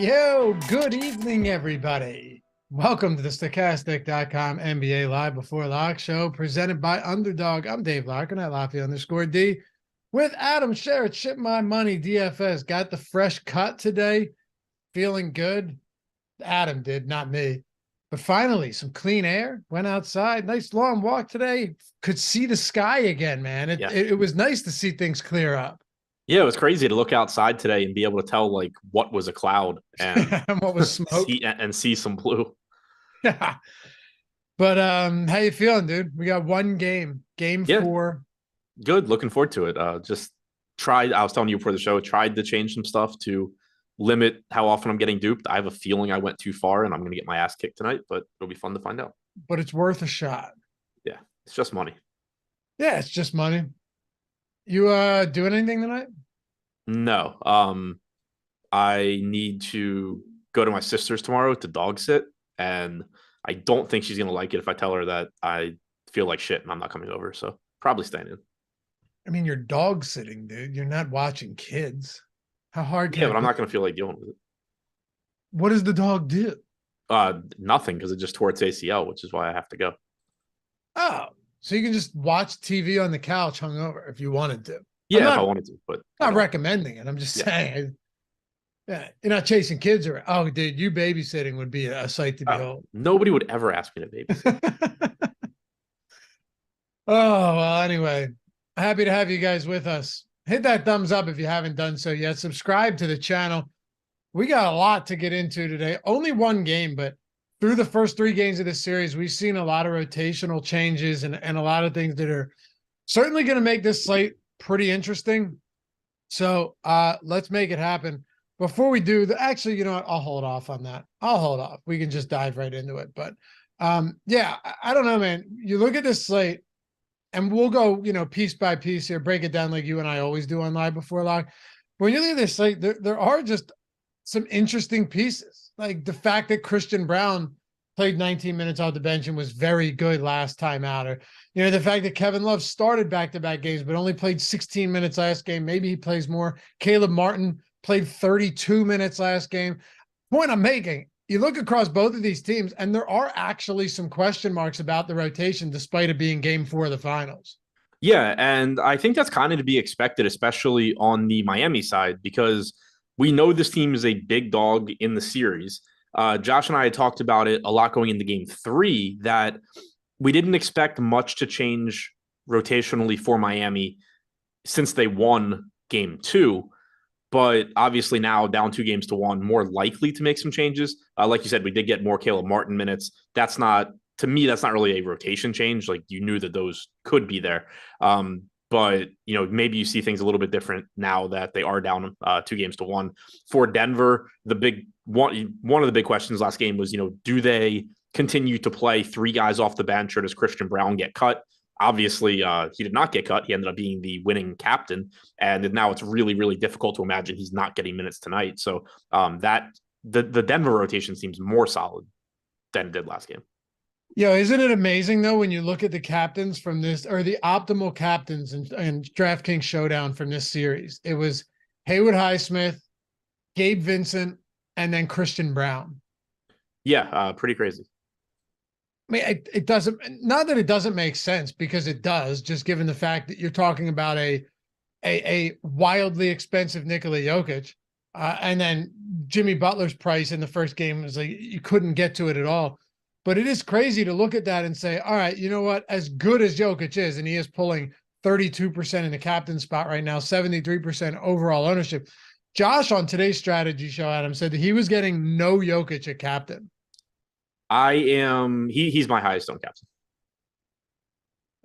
Yo, good evening, everybody. Welcome to the Stochastic.com NBA Live Before Lock show presented by Underdog. I'm Dave Loughran at Lafayette_D with Adam Scherer. Ship My Money DFS. Got the fresh cut today. Feeling good. Adam did, not me. But finally, some clean air. Went outside. Nice long walk today. Could see the sky again, man. It was nice to see things clear up. Yeah, it was crazy to look outside today and be able to tell like what was a cloud and What was smoke? see some blue. Yeah. But how you feeling, dude? We got one game, game 4. Good. Looking forward to it. Just tried. I was telling you before the show, tried to change some stuff to limit how often I'm getting duped. I have a feeling I went too far and I'm going to get my ass kicked tonight, but it'll be fun to find out. But it's worth a shot. Yeah, it's just money. Yeah, it's just money. You doing anything tonight? No. I need to go to my sister's tomorrow to dog sit, and I don't think she's gonna like it if I tell her that I feel like shit and I'm not coming over. So probably staying in. I mean, you're dog sitting, dude. You're not watching kids. How hard can but I'm not gonna feel like dealing with it. What does the dog do? Nothing, because it just tore its ACL, which is why I have to go. Oh, so you can just watch TV on the couch hungover if you wanted to. Yeah, if I wanted to, but not recommending it. I'm just saying. Yeah, you're not chasing kids around. Oh, dude, you babysitting would be a sight to behold. Nobody would ever ask me to babysit. Oh, well, anyway, happy to have you guys with us. Hit that thumbs up if you haven't done so yet. Subscribe to the channel. We got a lot to get into today. Only one game, but through the first 3 games of this series, we've seen a lot of rotational changes and a lot of things that are certainly going to make this slate pretty interesting. So let's make it happen. Before we do, actually, you know what? I'll hold off on that. I'll hold off. We can just dive right into it. But yeah, I don't know, man. You look at this slate, and we'll go, piece by piece here, break it down like you and I always do on Live Before Lock. When you look at this slate, there are just some interesting pieces. Like the fact that Christian Braun played 19 minutes off the bench and was very good last time out. Or, the fact that Kevin Love started back-to-back games, but only played 16 minutes last game. Maybe he plays more. Caleb Martin played 32 minutes last game. Point I'm making, you look across both of these teams, and there are actually some question marks about the rotation, despite it being game 4 of the finals. Yeah, and I think that's kind of to be expected, especially on the Miami side, because we know this team is a big dog in the series. Josh and I had talked about it a lot going into game 3, that we didn't expect much to change rotationally for Miami since they won game 2. But obviously now down 2-1, more likely to make some changes. Like you said, we did get more Caleb Martin minutes. That's not really a rotation change. Like, you knew that those could be there. But, maybe you see things a little bit different now that they are down 2-1. For Denver, one of the big questions last game was, do they continue to play 3 guys off the bench, or does Christian Braun get cut? Obviously, he did not get cut. He ended up being the winning captain, and now it's really, really difficult to imagine he's not getting minutes tonight. So that the Denver rotation seems more solid than it did last game. Yeah, isn't it amazing though when you look at the captains from this, or the optimal captains and DraftKings Showdown from this series? It was Haywood Highsmith, Gabe Vincent, and then Christian Braun. Yeah, pretty crazy. I mean, it doesn't, not that it doesn't make sense, because it does, just given the fact that you're talking about a wildly expensive Nikola Jokic, and then Jimmy Butler's price in the first game was like, you couldn't get to it at all. But it is crazy to look at that and say, all right, you know what? As good as Jokic is, and he is pulling 32% in the captain spot right now, 73% overall ownership. Josh on today's strategy show, Adam, said that he was getting no Jokic at captain. He's my highest owned captain.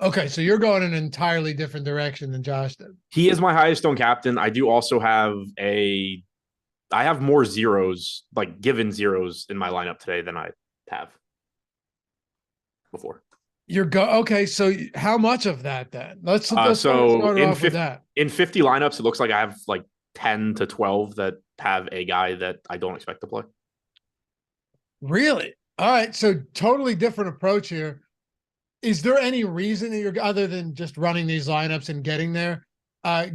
Okay, so you're going in an entirely different direction than Josh did. He is my highest owned captain. I do also have I have more zeros, like given zeros in my lineup today than I have before. Okay, so how much of that then? Let's start off with that. In 50 lineups, it looks like I have like 10 to 12 that have a guy that I don't expect to play. Really? All right, so totally different approach here. Is there any reason that you're, other than just running these lineups and getting there,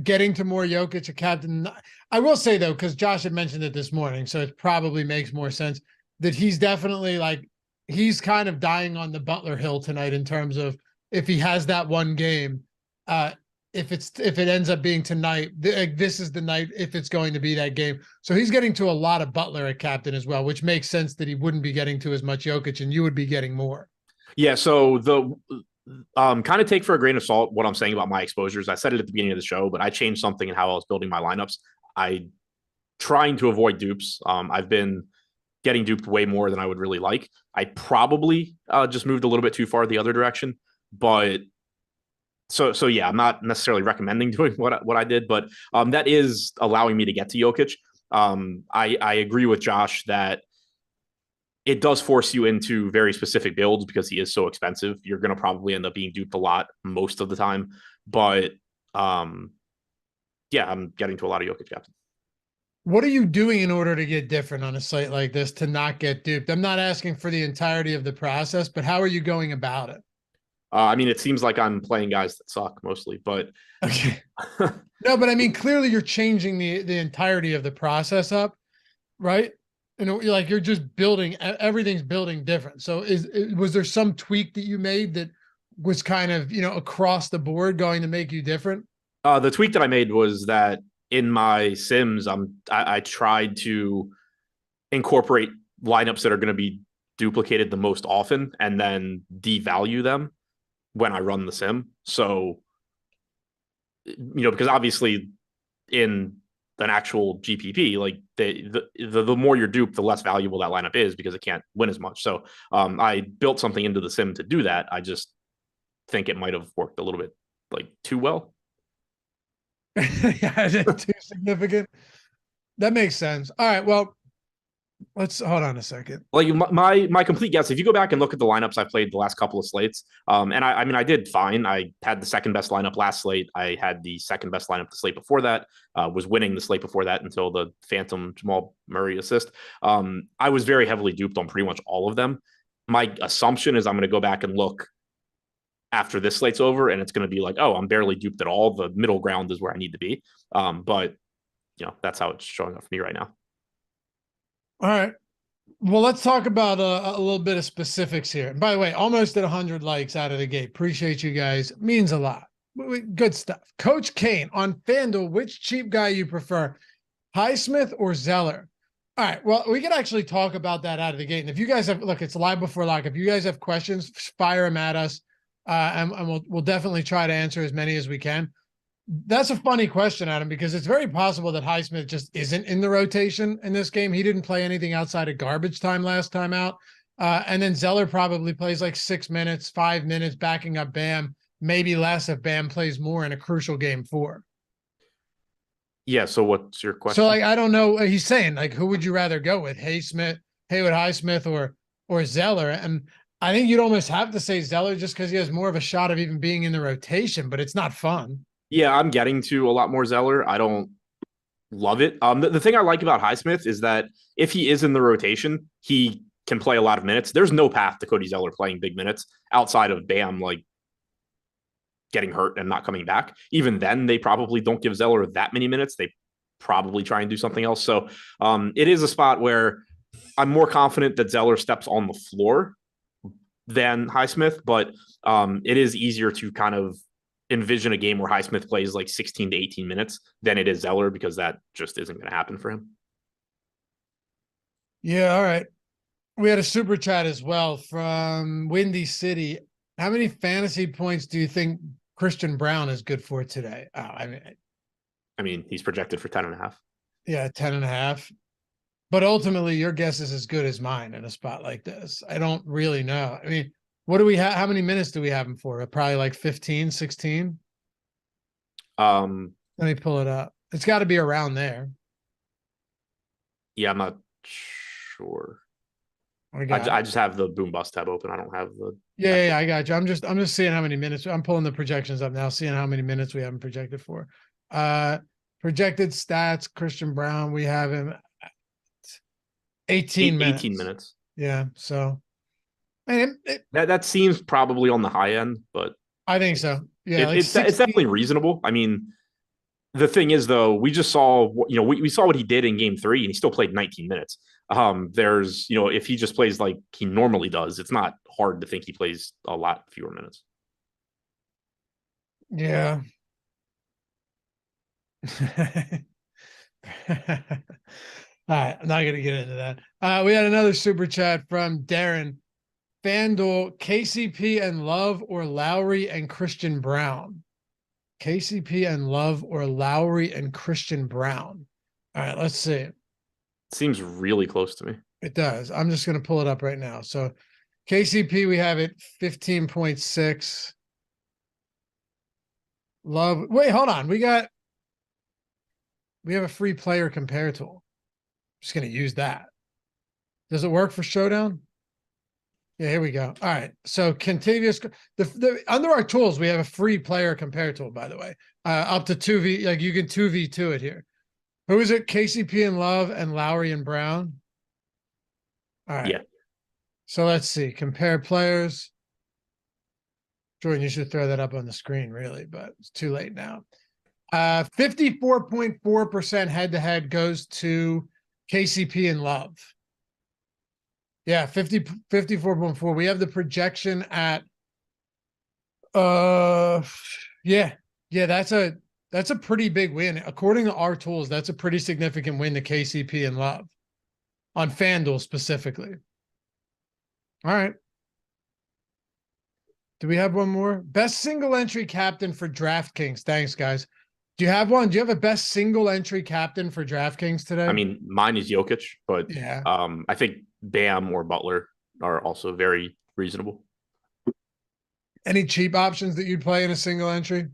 getting to more Jokic, a captain. I will say though, because Josh had mentioned it this morning, so it probably makes more sense that he's definitely like he's kind of dying on the Butler hill tonight in terms of if he has that one game. If it ends up being tonight, this is the night if it's going to be that game. So he's getting to a lot of Butler at captain as well, which makes sense that he wouldn't be getting to as much Jokic and you would be getting more. Yeah, so the kind of take for a grain of salt what I'm saying about my exposures. I said it at the beginning of the show, but I changed something in how I was building my lineups. I trying to avoid dupes. I've been getting duped way more than I would really like. I probably just moved a little bit too far the other direction, but so yeah, I'm not necessarily recommending doing what I did, but that is allowing me to get to Jokic. I agree with Josh that it does force you into very specific builds because he is so expensive. You're going to probably end up being duped a lot most of the time, but yeah, I'm getting to a lot of Jokic captain. What are you doing in order to get different on a site like this to not get duped? I'm not asking for the entirety of the process, but how are you going about it? I mean, it seems like I'm playing guys that suck mostly, but okay. No, but I mean, clearly you're changing the entirety of the process up, right? And you're just building, everything's building different. So was there some tweak that you made that was kind of, across the board going to make you different? The tweak that I made was that in my sims, I tried to incorporate lineups that are going to be duplicated the most often and then devalue them when I run the sim. So, because obviously in an actual GPP, like the more you're duped, the less valuable that lineup is because it can't win as much. So I built something into the sim to do that. I just think it might have worked a little bit like too well. Yeah, too significant. That makes sense. All right, well, let's hold on a second. Like my complete guess, if you go back and look at the lineups I played the last couple of slates, and I mean I did fine. I had the second best lineup last slate. I had the second best lineup the slate before that. Was winning the slate before that until the phantom Jamal Murray assist. I was very heavily duped on pretty much all of them. My assumption is I'm going to go back and look after this slate's over, and it's going to be like, oh, I'm barely duped at all. The middle ground is where I need to be. But that's how it's showing up for me right now. All right. Well, let's talk about a little bit of specifics here. And by the way, almost at 100 likes out of the gate. Appreciate you guys. Means a lot. Good stuff. Coach Kane on FanDuel, which cheap guy you prefer, Highsmith or Zeller? All right. Well, we can actually talk about that out of the gate. And if you guys have, look, it's live before lock. If you guys have questions, fire them at us. And we'll definitely try to answer as many as we can. That's a funny question, Adam, because it's very possible that Highsmith just isn't in the rotation in this game. He didn't play anything outside of garbage time last time out. And then Zeller probably plays like 6 minutes, 5 minutes, backing up Bam, maybe less if Bam plays more in a crucial game 4. Yeah, so what's your question? So, I don't know. He's saying, who would you rather go with? Haywood Highsmith or Zeller? And I think you'd almost have to say Zeller just because he has more of a shot of even being in the rotation, but it's not fun. Yeah, I'm getting to a lot more Zeller. I don't love it. The thing I like about Highsmith is that if he is in the rotation, he can play a lot of minutes. There's no path to Cody Zeller playing big minutes outside of Bam getting hurt and not coming back. Even then, they probably don't give Zeller that many minutes. They probably try and do something else. So it is a spot where I'm more confident that Zeller steps on the floor than Highsmith, but it is easier to kind of envision a game where Highsmith plays like 16 to 18 minutes than it is Zeller because that just isn't going to happen for him. Yeah. All right. We had a super chat as well from Windy City. How many fantasy points do you think Christian Brown is good for today? Oh, I mean, he's projected for 10.5. Yeah. 10.5. But ultimately your guess is as good as mine in a spot like this. I don't really know. I mean, what do we have? How many minutes do we have him for? Probably like 15, 16. Let me pull it up. It's got to be around there. Yeah, I'm not sure. I just have the boom bust tab open. I don't have the. Yeah, I got you. I'm just seeing how many minutes. I'm pulling the projections up now, seeing how many minutes we have him projected for. Projected stats, Christian Brown, we have him 18 minutes. 18 minutes. Yeah, so. And that seems probably on the high end, but I think so. Yeah, it's definitely reasonable. I mean, The thing is, though, we just saw, we saw what he did in game 3, and he still played 19 minutes. There's, if he just plays like he normally does, it's not hard to think he plays a lot fewer minutes. Yeah. All right, I'm not going to get into that. We had another super chat from Darren. FanDuel, KCP and Love or Lowry and Christian Brown? KCP and Love or Lowry and Christian Brown? All right, let's see. Seems really close to me. It does. I'm just going to pull it up right now. So KCP, we have it 15.6. Love. Wait, hold on. We have a free player compare tool. I'm just going to use that. Does it work for Showdown? Yeah, here we go. All right. So Contavious, under our tools, we have a free player compare tool, by the way. Up to 2v, like you can 2v2 it here. Who is it? KCP and Love and Lowry and Brown. All right. Yeah. So let's see. Compare players. Jordan, you should throw that up on the screen, really, but it's too late now. 54.4% head-to-head goes to KCP and Love. Yeah, 54.4. We have the projection at yeah, that's a pretty big win. According to our tools, that's a pretty significant win to KCP and Love on FanDuel specifically. All right. Do we have one more? Best single entry captain for DraftKings. Thanks, guys. Do you have one? Do you have a best single entry captain for DraftKings today? I mean, mine is Jokic, but yeah. I think Bam or Butler are also very reasonable. Any cheap options that you'd play in a single entry?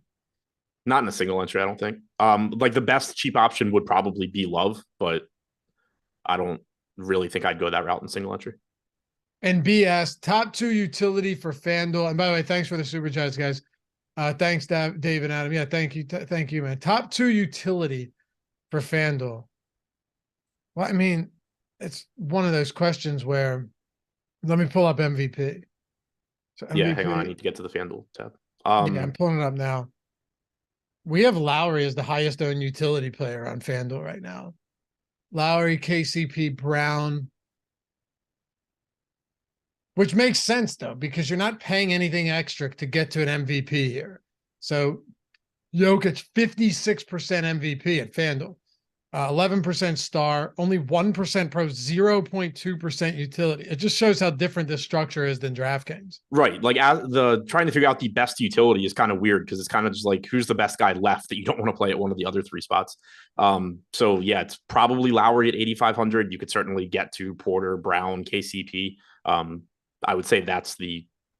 Not in a single entry, I don't think. Like the best cheap option would probably be Love, but I don't really think I'd go that route in single entry. And BS, top 2 utility for FanDuel. And by the way, thanks for the super chats, guys. Thanks, Dave and Adam. Yeah, thank you. Thank you, man. Top 2 utility for FanDuel. Well, I mean, it's one of those questions where, let me pull up MVP. So MVP, yeah, hang on. I need to get to the FanDuel tab. Yeah, I'm pulling it up now. We have Lowry as the highest owned utility player on FanDuel right now. Lowry, KCP, Brown. Which makes sense, though, because you're not paying anything extra to get to an MVP here. So Jokic, 56% MVP at FanDuel, 11% star, only 1% pro, 0.2% utility. It just shows how different this structure is than DraftKings. Right. Like trying to figure out the best utility is kind of weird because it's kind of just like, who's the best guy left that you don't want to play at one of the other 3 spots. So yeah, it's probably Lowry at 8,500. You could certainly get to Porter, Brown, KCP. I would say that's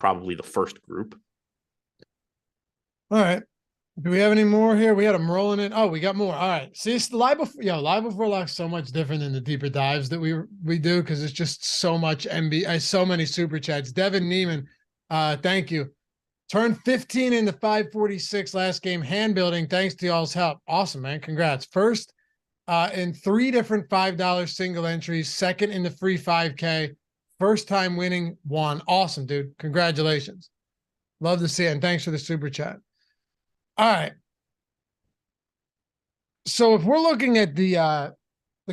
probably the first group. All right. Do we have any more here? We had them rolling in. Oh, we got more. All right. See, it's live before lock's so much different than the deeper dives that we do because it's just so much NBA, so many super chats. Devin Neiman, thank you. Turned 15 into 546 last game. Hand building. Thanks to y'all's help. Awesome, man. Congrats. First in 3 different $5 single entries. Second in the free 5K. First time winning 1. Awesome, dude. Congratulations. Love to see it. And thanks for the super chat. All right. So if we're looking at the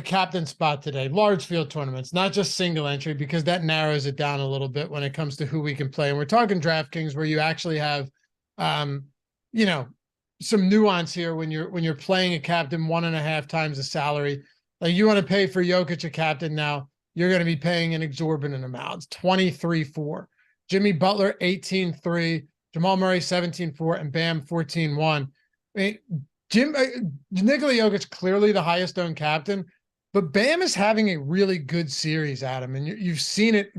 captain spot today, large field tournaments, not just single entry, because that narrows it down a little bit when it comes to who we can play. And we're talking DraftKings where you actually have, some nuance here when you're playing a captain 1.5 times the salary. Like you want to pay for Jokic a captain now, you're going to be paying an exorbitant amount. It's 23.4. Jimmy Butler, 18.3. Jamal Murray, 17.4. And Bam, 14.1. I mean, Nikola Jokic, clearly the highest owned captain, but Bam is having a really good series, Adam. And you've seen it,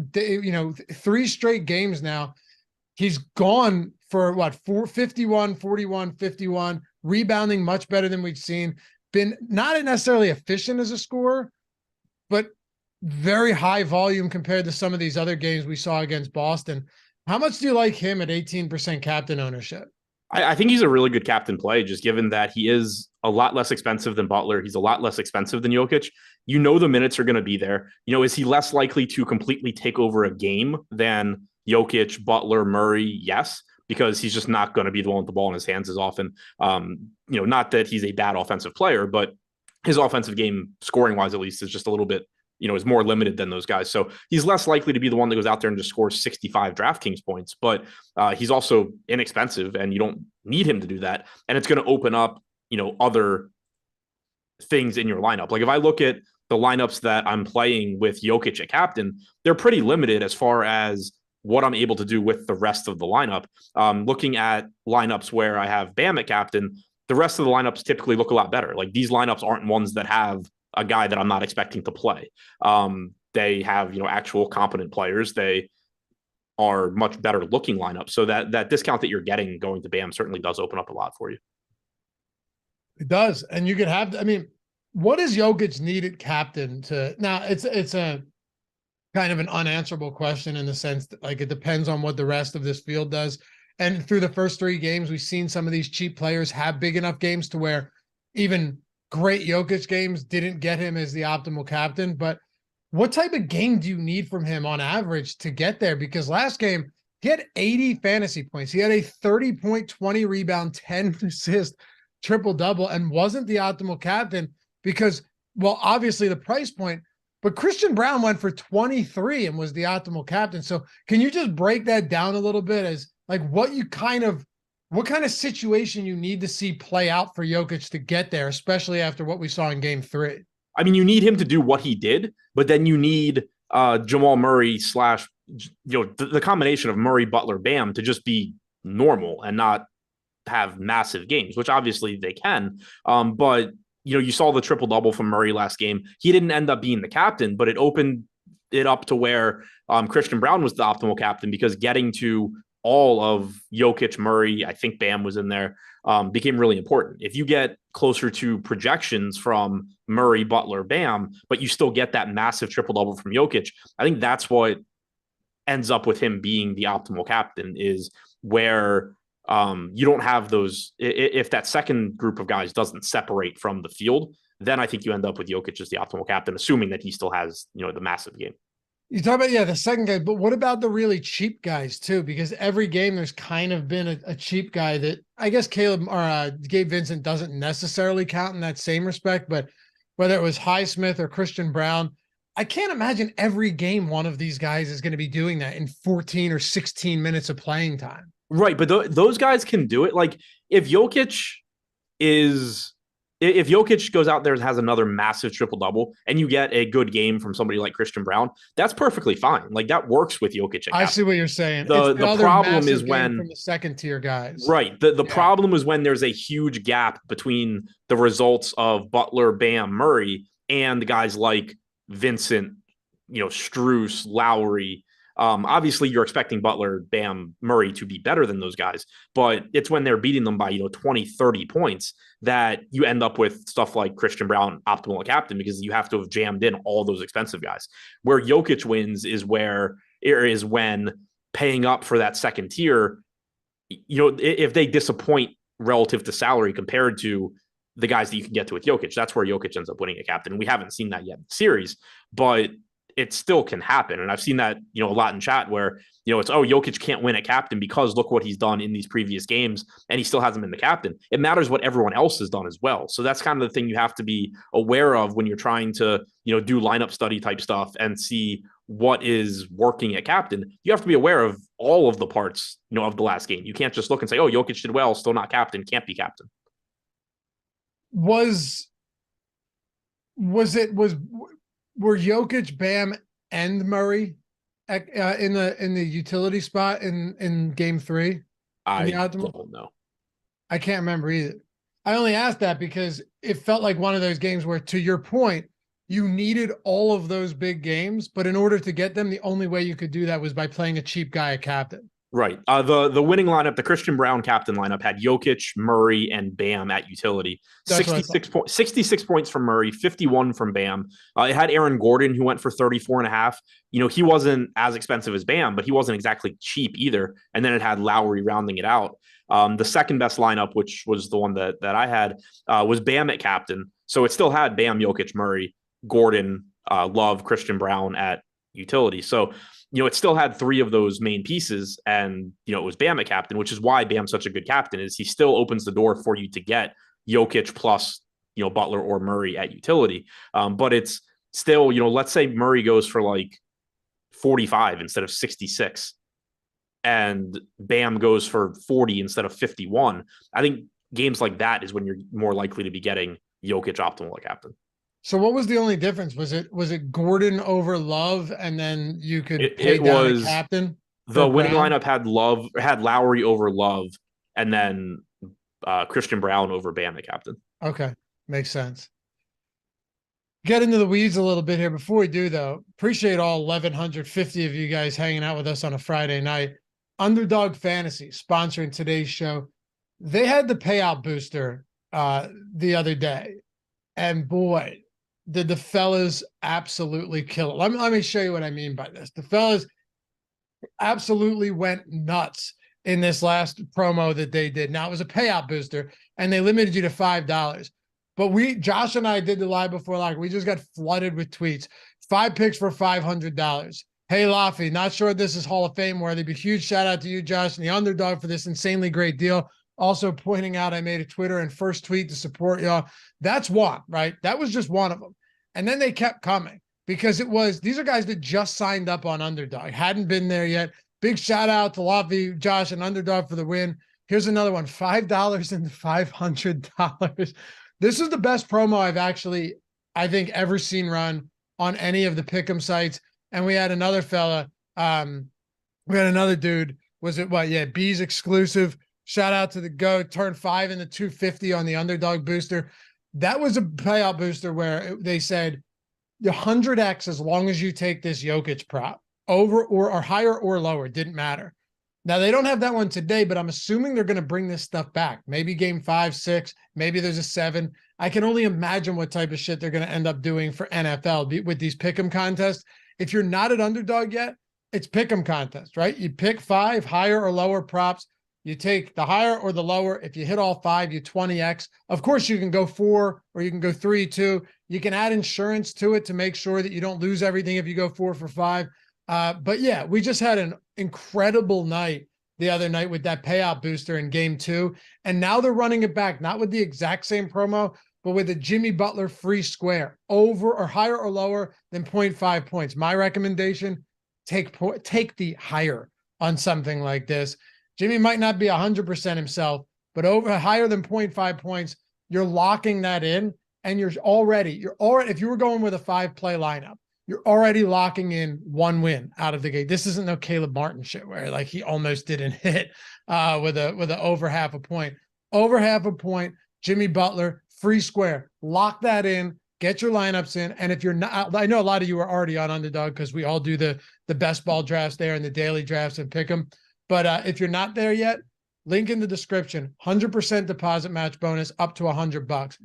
3 straight games now. He's gone for 51, 41, 51, rebounding much better than we've seen. Been not necessarily efficient as a scorer, but very high volume compared to some of these other games we saw against Boston. How much do you like him at 18% captain ownership? I think he's a really good captain play, just given that he is a lot less expensive than Butler. He's a lot less expensive than Jokic. The minutes are going to be there. Is he less likely to completely take over a game than Jokic, Butler, Murray? Yes. because he's just not going to be the one with the ball in his hands as often. Not that he's a bad offensive player, but his offensive game, scoring wise at least, is just a little bit, is more limited than those guys. So he's less likely to be the one that goes out there and just scores 65 DraftKings points, but he's also inexpensive and you don't need him to do that. And it's going to open up, other things in your lineup. Like if I look at the lineups that I'm playing with Jokic at captain, they're pretty limited as far as what I'm able to do with the rest of the lineup. Looking at lineups where I have Bam at captain, the rest of the lineups typically look a lot better. Like these lineups aren't ones that have a guy that I'm not expecting to play. They have, actual competent players. They are much better looking lineups. So that discount that you're getting going to Bam certainly does open up a lot for you. It does. And you could have, what does Jokic need at captain to now? It's a kind of an unanswerable question in the sense that like it depends on what the rest of this field does. And through the first 3 games, we've seen some of these cheap players have big enough games to where even great Jokic games didn't get him as the optimal captain. But what type of game do you need from him on average to get there? Because last game, he had 80 fantasy points. He had a 30-point, 20 rebound, 10 assist, triple-double, and wasn't the optimal captain because, well, obviously the price point, but Christian Brown went for 23 and was the optimal captain. So can you just break that down a little bit as like what kind of situation you need to see play out for Jokic to get there, especially after what we saw in game 3? You need him to do what he did, but then you need Jamal Murray / the combination of Murray, Butler, Bam to just be normal and not have massive games, which obviously they can. But you saw the triple double from Murray last game. He didn't end up being the captain, but it opened it up to where Christian Brown was the optimal captain because getting to all of Jokic, Murray, I think Bam was in there, became really important. If you get closer to projections from Murray, Butler, Bam, but you still get that massive triple-double from Jokic, I think that's what ends up with him being the optimal captain is where you don't have those. If that second group of guys doesn't separate from the field, then I think you end up with Jokic as the optimal captain, assuming that he still has, the massive game. You talk about, the second guy, but what about the really cheap guys too? Because every game there's kind of been a cheap guy that I guess Gabe Vincent doesn't necessarily count in that same respect, but whether it was Highsmith or Christian Brown, I can't imagine every game one of these guys is going to be doing that in 14 or 16 minutes of playing time. Right, but those guys can do it. Like if Jokic goes out there and has another massive triple-double and you get a good game from somebody like Christian Brown, that's perfectly fine. Like that works with Jokic. I see what you're saying. The problem is when from the second-tier guys. Right. The problem is when there's a huge gap between the results of Butler, Bam, Murray, and the guys like Vincent, Strus, Lowry. Obviously, you're expecting Butler, Bam, Murray to be better than those guys, but it's when they're beating them by 20, 30 points that you end up with stuff like Christian Brown, optimal captain, because you have to have jammed in all those expensive guys. Where Jokic wins is when paying up for that second tier, if they disappoint relative to salary compared to the guys that you can get to with Jokic, that's where Jokic ends up winning a captain. We haven't seen that yet in the series, but it still can happen. And I've seen that, a lot in chat where, it's, Jokic can't win at captain because look what he's done in these previous games and he still hasn't been the captain. It matters what everyone else has done as well. So that's kind of the thing you have to be aware of when you're trying to, do lineup study type stuff and see what is working at captain. You have to be aware of all of the parts, of the last game. You can't just look and say, Jokic did well, still not captain, can't be captain. Were Jokic, Bam, and Murray in the utility spot in game 3? I don't know. I can't remember either. I only asked that because it felt like one of those games where, to your point, you needed all of those big games, but in order to get them, the only way you could do that was by playing a cheap guy at captain. Right. The winning lineup, the Christian Brown captain lineup, had Jokic, Murray, and Bam at utility. 66 points from Murray, 51 from Bam. It had Aaron Gordon, who went for 34.5. He wasn't as expensive as Bam, but he wasn't exactly cheap either. And then it had Lowry rounding it out. The second best lineup, which was the one that I had, was Bam at captain. So it still had Bam, Jokic, Murray, Gordon, Love, Christian Brown at utility. So, it still had three of those main pieces, and it was Bam at captain, which is why Bam's such a good captain, is he still opens the door for you to get Jokic plus Butler or Murray at utility. But it's still, let's say Murray goes for like 45 instead of 66, and Bam goes for 40 instead of 51. I think games like that is when you're more likely to be getting Jokic optimal at captain. So what was the only difference? Was it Gordon over Love, and then you could pay it down was a captain? The winning lineup had Lowry over Love, and then Christian Brown over Bam at captain. Okay, makes sense. Get into the weeds a little bit here. Before we do, though, appreciate all 1,150 of you guys hanging out with us on a Friday night. Underdog Fantasy sponsoring today's show. They had the payout booster the other day, and boy, did the fellas absolutely kill it. Let me show you what I mean by this. The fellas absolutely went nuts in this last promo that they did. Now, it was a payout booster, and they limited you to $5. But Josh and I did the live before, like, we just got flooded with tweets. 5 picks for $500. Hey, Laffy, not sure this is Hall of Fame worthy, but huge shout out to you, Josh, and the Underdog for this insanely great deal. Also pointing out I made a Twitter and first tweet to support y'all. That's one, right? That was just one of them. And then they kept coming because these are guys that just signed up on Underdog, hadn't been there yet. Big shout out to Laffy, Josh, and Underdog for the win. Here's another one, $5 and $500. This is the best promo I think, ever seen run on any of the pick'em sites. And we had another fella, we had another dude, B's exclusive. Shout out to the GOAT, turned 5 into 250 on the Underdog booster. That was a payout booster where they said 100x as long as you take this Jokic prop over or higher or lower, didn't matter. Now, they don't have that one today, but I'm assuming they're going to bring this stuff back. Maybe game 5, 6, maybe there's a 7. I can only imagine what type of shit they're going to end up doing for NFL with these pick'em contests. If you're not at Underdog yet, it's pick'em contest, right? You pick 5 higher or lower props. You take the higher or the lower. If you hit all 5, you 20x. Of course, you can go 4 or you can go 3, 2. You can add insurance to it to make sure that you don't lose everything if you go 4 for 5. But yeah, we just had an incredible night the other night with that payout booster in game 2. And now they're running it back, not with the exact same promo, but with a Jimmy Butler free square over or higher or lower than 0.5 points. My recommendation, take the higher on something like this. Jimmy might not be 100% himself, but higher than 0.5 points, you're locking that in, and you're already, if you were going with a 5-play lineup, you're already locking in 1 win out of the gate. This isn't no Caleb Martin shit where like he almost didn't hit with an over half a point. Over half a point, Jimmy Butler, free square. Lock that in, get your lineups in. And if you're not, I know a lot of you are already on Underdog because we all do the best ball drafts there and the daily drafts and pick them. But if you're not there yet, link in the description, 100% deposit match bonus up to $100.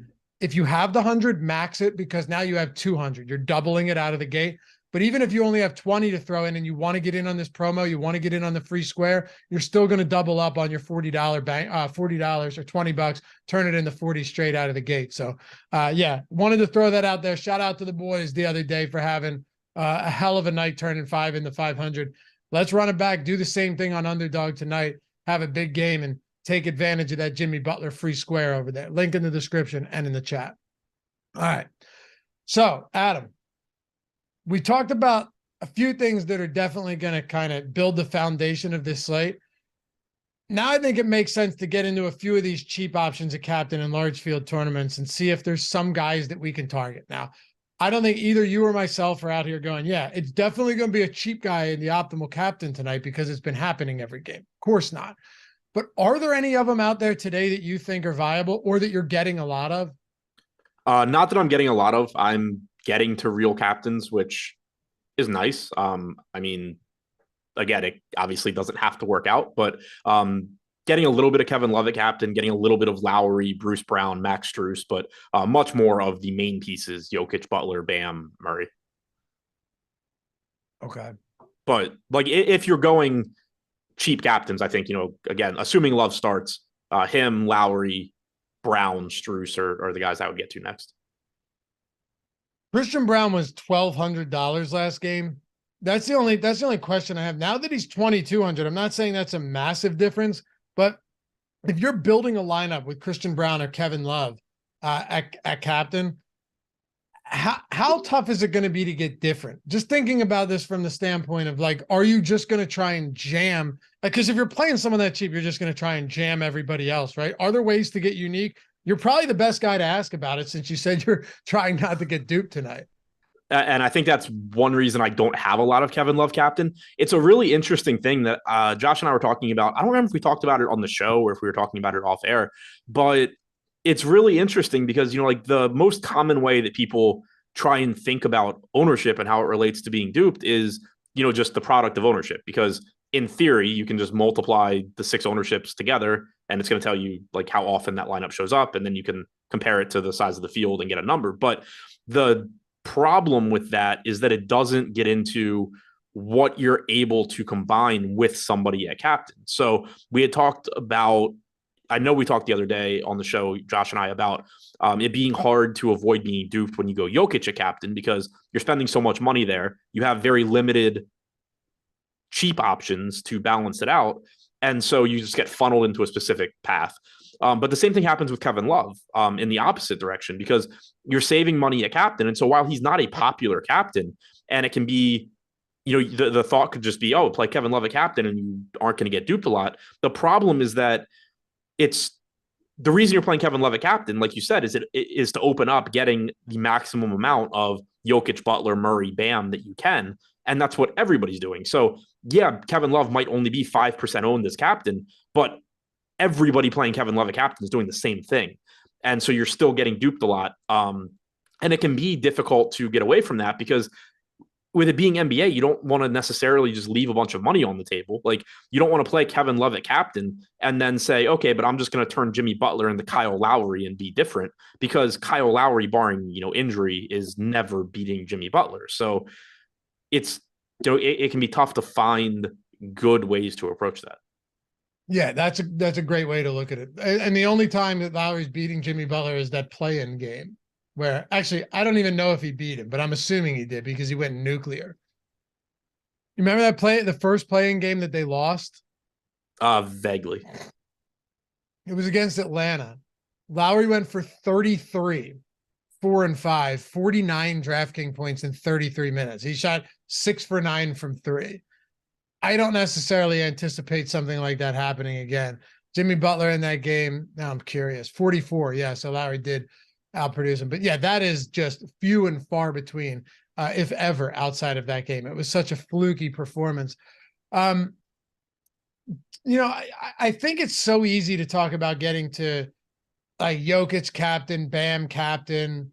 If you have the 100, max it because now you have 200. You're doubling it out of the gate. But even if you only have 20 to throw in and you want to get in on this promo, you want to get in on the free square, you're still going to double up on your $40 bank, $40 or $20, turn it into 40 straight out of the gate. So yeah, wanted to throw that out there. Shout out to the boys the other day for having a hell of a night turning 5 into 500. Let's run it back, do the same thing on Underdog tonight, have a big game, and take advantage of that Jimmy Butler free square over there. Link in the description and in the chat. All right. So, Adam, we talked about a few things that are definitely going to kind of build the foundation of this slate. Now I think it makes sense to get into a few of these cheap options at captain in large field tournaments and see if there's some guys that we can target. Now, I don't think either you or myself are out here going, yeah, it's definitely going to be a cheap guy in the optimal captain tonight because it's been happening every game. Of course not. But are there any of them out there today that you think are viable or that you're getting a lot of? Not that I'm getting a lot of. I'm getting to real captains, which is nice. I mean, again, it obviously doesn't have to work out, but getting a little bit of Kevin Love at captain, getting a little bit of Lowry, Bruce Brown, Max Strus, but much more of the main pieces, Jokic, Butler, Bam, Murray. Okay. But like if you're going cheap captains, I think, again, assuming Love starts, him, Lowry, Brown, Strus are the guys I would get to next. Christian Brown was $1,200 last game. That's the only question I have. Now that he's 2,200, I'm not saying that's a massive difference, but if you're building a lineup with Christian Brown or Kevin Love at captain, how tough is it going to be to get different? Just thinking about this from the standpoint of like, are you just going to try and jam? Because if you're playing someone that cheap, you're just going to try and jam everybody else, right? Are there ways to get unique? You're probably the best guy to ask about it since you said you're trying not to get duped tonight. And I think that's one reason I don't have a lot of Kevin Love captain. It's a really interesting thing that Josh and I were talking about. I don't remember if we talked about it on the show or if we were talking about it off air, but it's really interesting because, like the most common way that people try and think about ownership and how it relates to being duped is, just the product of ownership. Because in theory, you can just multiply the 6 ownerships together and it's going to tell you like how often that lineup shows up. And then you can compare it to the size of the field and get a number. But the problem with that is that it doesn't get into what you're able to combine with somebody at captain. So we had talked about, I know we talked the other day on the show, Josh and I, about it being hard to avoid being duped when you go Jokic at captain because you're spending so much money there. You have very limited cheap options to balance it out. And so you just get funneled into a specific path. But the same thing happens with Kevin Love in the opposite direction because you're saving money at captain. And so while he's not a popular captain, and it can be, the thought could just be, oh, play Kevin Love at captain and you aren't going to get duped a lot. The problem is that it's the reason you're playing Kevin Love at captain, like you said, is to open up getting the maximum amount of Jokic, Butler, Murray, Bam that you can. And that's what everybody's doing. So yeah, Kevin Love might only be 5% owned as captain, but everybody playing Kevin Love at captain is doing the same thing. And so you're still getting duped a lot. And it can be difficult to get away from that because with it being NBA, you don't want to necessarily just leave a bunch of money on the table. Like you don't want to play Kevin Love at captain and then say, okay, but I'm just going to turn Jimmy Butler into Kyle Lowry and be different because Kyle Lowry, barring, injury, is never beating Jimmy Butler. So it's, it can be tough to find good ways to approach that. Yeah, that's a great way to look at it. And the only time that Lowry's beating Jimmy Butler is that play-in game where actually I don't even know if he beat him, but I'm assuming he did because he went nuclear. You remember the first play-in game that they lost? Vaguely. It was against Atlanta. Lowry went for 33, 4 and 5, 49 DraftKings points in 33 minutes. He shot 6 for 9 from 3. I don't necessarily anticipate something like that happening again. Jimmy Butler in that game, now I'm curious, 44. Yeah, so Lowry did outproduce him. But yeah, that is just few and far between, if ever, outside of that game. It was such a fluky performance. I think it's so easy to talk about getting to like Jokic captain, Bam captain,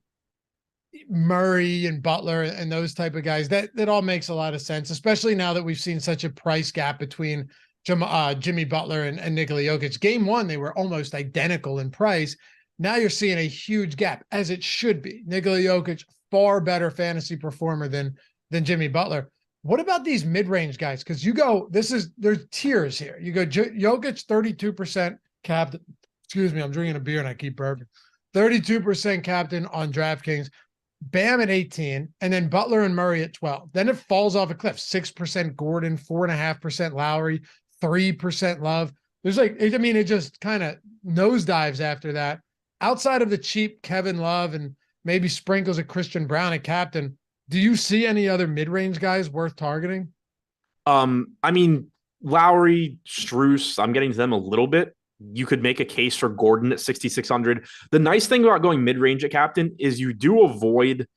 Murray and Butler and those type of guys. That all makes a lot of sense, especially now that we've seen such a price gap between Jimmy Butler and Nikola Jokic. Game 1, they were almost identical in price. Now you're seeing a huge gap, as it should be. Nikola Jokic, far better fantasy performer than Jimmy Butler. What about these mid-range guys? Because there's tiers here. You go Jokic 32% captain. Excuse me, I'm drinking a beer and I keep burping. 32% captain on DraftKings. Bam at 18, and then Butler and Murray at 12. Then it falls off a cliff. 6% Gordon, 4.5% Lowry, 3% Love. There's it just kind of nosedives after that. Outside of the cheap Kevin Love and maybe sprinkles of Christian Brown at captain, do you see any other mid-range guys worth targeting? Lowry, Strus, I'm getting to them a little bit. You could make a case for Gordon at 6,600. The nice thing about going mid-range at captain is you do avoid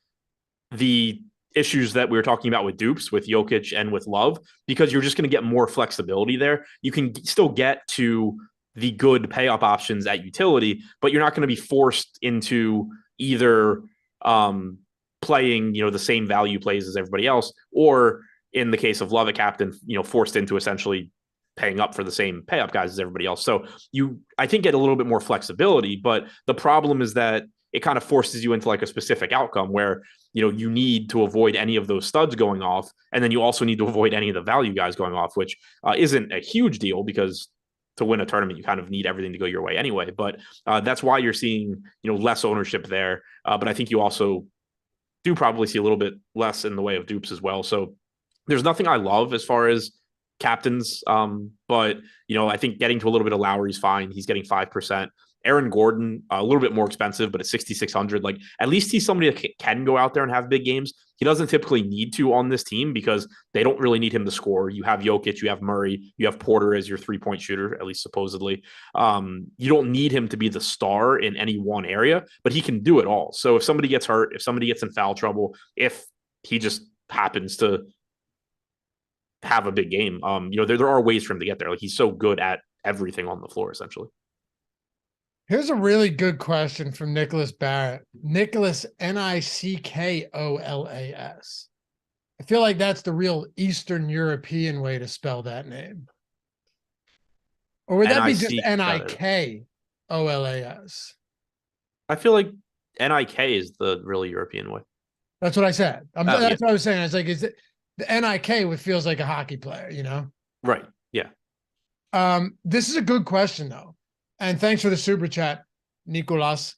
the issues that we were talking about with dupes, with Jokic and with Love, because you're just going to get more flexibility there. You can still get to the good pay-up options at utility, but you're not going to be forced into either playing, the same value plays as everybody else, or in the case of Love at captain, forced into essentially paying up for the same pay up guys as everybody else. So I think, get a little bit more flexibility, but the problem is that it kind of forces you into like a specific outcome where, you need to avoid any of those studs going off. And then you also need to avoid any of the value guys going off, which isn't a huge deal because to win a tournament, you kind of need everything to go your way anyway. But that's why you're seeing, less ownership there. But I think you also do probably see a little bit less in the way of dupes as well. So there's nothing I love as far as captains. But I think getting to a little bit of Lowry's fine. He's getting 5%. Aaron Gordon, a little bit more expensive, but at 6,600, like at least he's somebody that can go out there and have big games. He doesn't typically need to on this team because they don't really need him to score. You have Jokic, you have Murray, you have Porter as your 3-point shooter, at least supposedly. You don't need him to be the star in any one area, but he can do it all. So if somebody gets hurt, if somebody gets in foul trouble, if he just happens to have a big game, there are ways for him to get there. Like he's so good at everything on the floor, essentially. Here's a really good question from Nicholas Barrett. Nicholas, Nickkolas. I feel like that's the real Eastern European way to spell that name. Or would that be just Nikkolas? I feel like NIK is the really European way. That's what I said. That's what I was saying. I was like, is it the NIK feels like a hockey player, Right. Yeah. This is a good question, though. And thanks for the super chat, Nicolas.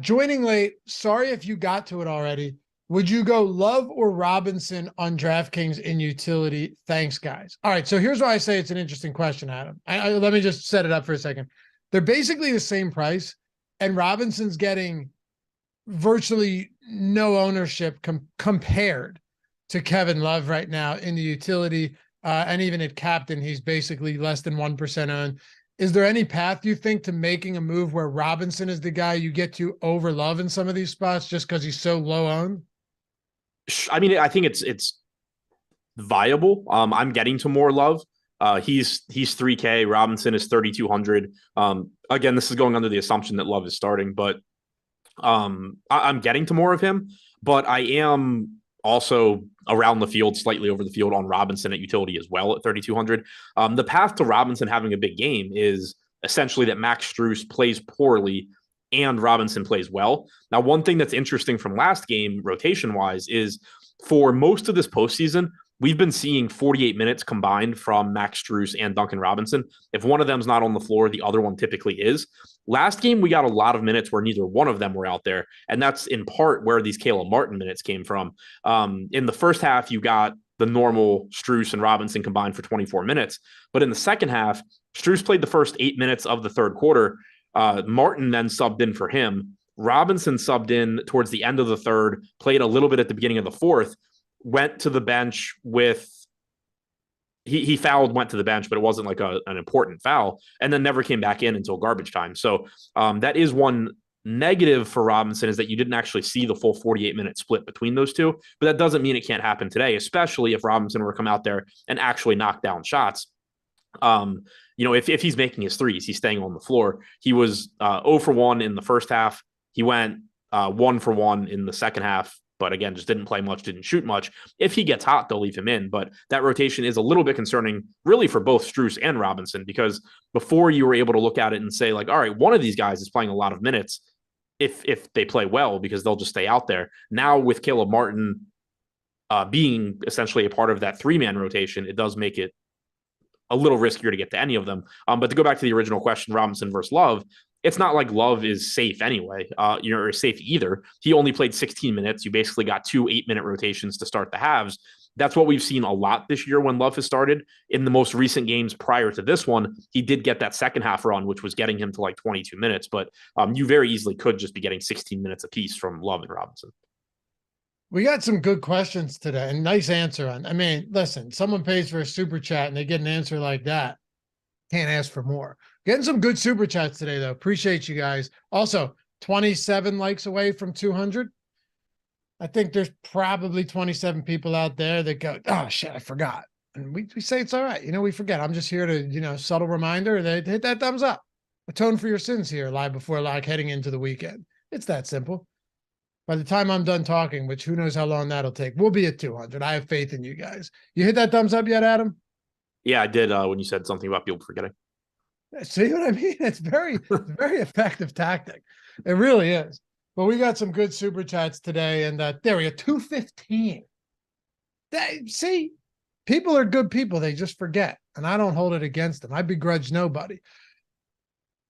Joining late, sorry if you got to it already. Would you go Love or Robinson on DraftKings in utility? Thanks, guys. All right, so here's why I say it's an interesting question, Adam. Let me just set it up for a second. They're basically the same price, and Robinson's getting virtually no ownership compared to Kevin Love right now in the utility, and even at captain, he's basically less than 1% owned. Is there any path you think to making a move where Robinson is the guy you get to over Love in some of these spots just because he's so low owned? I mean, I think it's viable. I'm getting to more Love. He's 3K. Robinson is 3,200. Again, this is going under the assumption that Love is starting, but I'm getting to more of him. But I am also around the field, slightly over the field on Robinson at utility as well at 3,200. The path to Robinson having a big game is essentially that Max Strus plays poorly and Robinson plays well. Now, one thing that's interesting from last game, rotation-wise, is for most of this postseason, we've been seeing 48 minutes combined from Max Strus and Duncan Robinson. If one of them's not on the floor, the other one typically is. Last game, we got a lot of minutes where neither one of them were out there, and that's in part where these Caleb Martin minutes came from. In the first half, you got the normal Strus and Robinson combined for 24 minutes, but in the second half, Strus played the first 8 minutes of the third quarter. Martin then subbed in for him. Robinson subbed in towards the end of the third, played a little bit at the beginning of the fourth, went to the bench with he fouled, went to the bench, but it wasn't like an important foul, and then never came back in until garbage time. So that is one negative for Robinson, is that you didn't actually see the full 48-minute split between those two. But that doesn't mean it can't happen today, especially if Robinson were to come out there and actually knock down shots. If he's making his threes, he's staying on the floor. He was 0 for 1 in the first half. He went 1 for 1 in the second half, but again, just didn't play much, didn't shoot much. If he gets hot, they'll leave him in. But that rotation is a little bit concerning, really, for both Strus and Robinson, because before you were able to look at it and say, like, all right, one of these guys is playing a lot of minutes if they play well, because they'll just stay out there. Now with Caleb Martin being essentially a part of that three-man rotation, it does make it a little riskier to get to any of them. But to go back to the original question, Robinson versus Love, it's not like Love is safe anyway, or safe either. He only played 16 minutes. You basically got 2 8-minute rotations to start the halves. That's what we've seen a lot this year when Love has started. In the most recent games prior to this one, he did get that second half run, which was getting him to like 22 minutes. But you very easily could just be getting 16 minutes apiece from Love and Robinson. We got some good questions today and nice answer on. I mean, listen, someone pays for a super chat and they get an answer like that. Can't ask for more. Getting some good super chats today, though. Appreciate you guys. Also, 27 likes away from 200. I think there's probably 27 people out there that go, oh, shit, I forgot. And we say it's all right. We forget. I'm just here to, subtle reminder that hit that thumbs up. Atone for your sins here, live before like heading into the weekend. It's that simple. By the time I'm done talking, which who knows how long that'll take, we'll be at 200. I have faith in you guys. You hit that thumbs up yet, Adam? Yeah, I did when you said something about people forgetting. See what I mean? It's very effective tactic. It really is. But we got some good super chats today, and there we go, 215. See, people are good people. They just forget, and I don't hold it against them. I begrudge nobody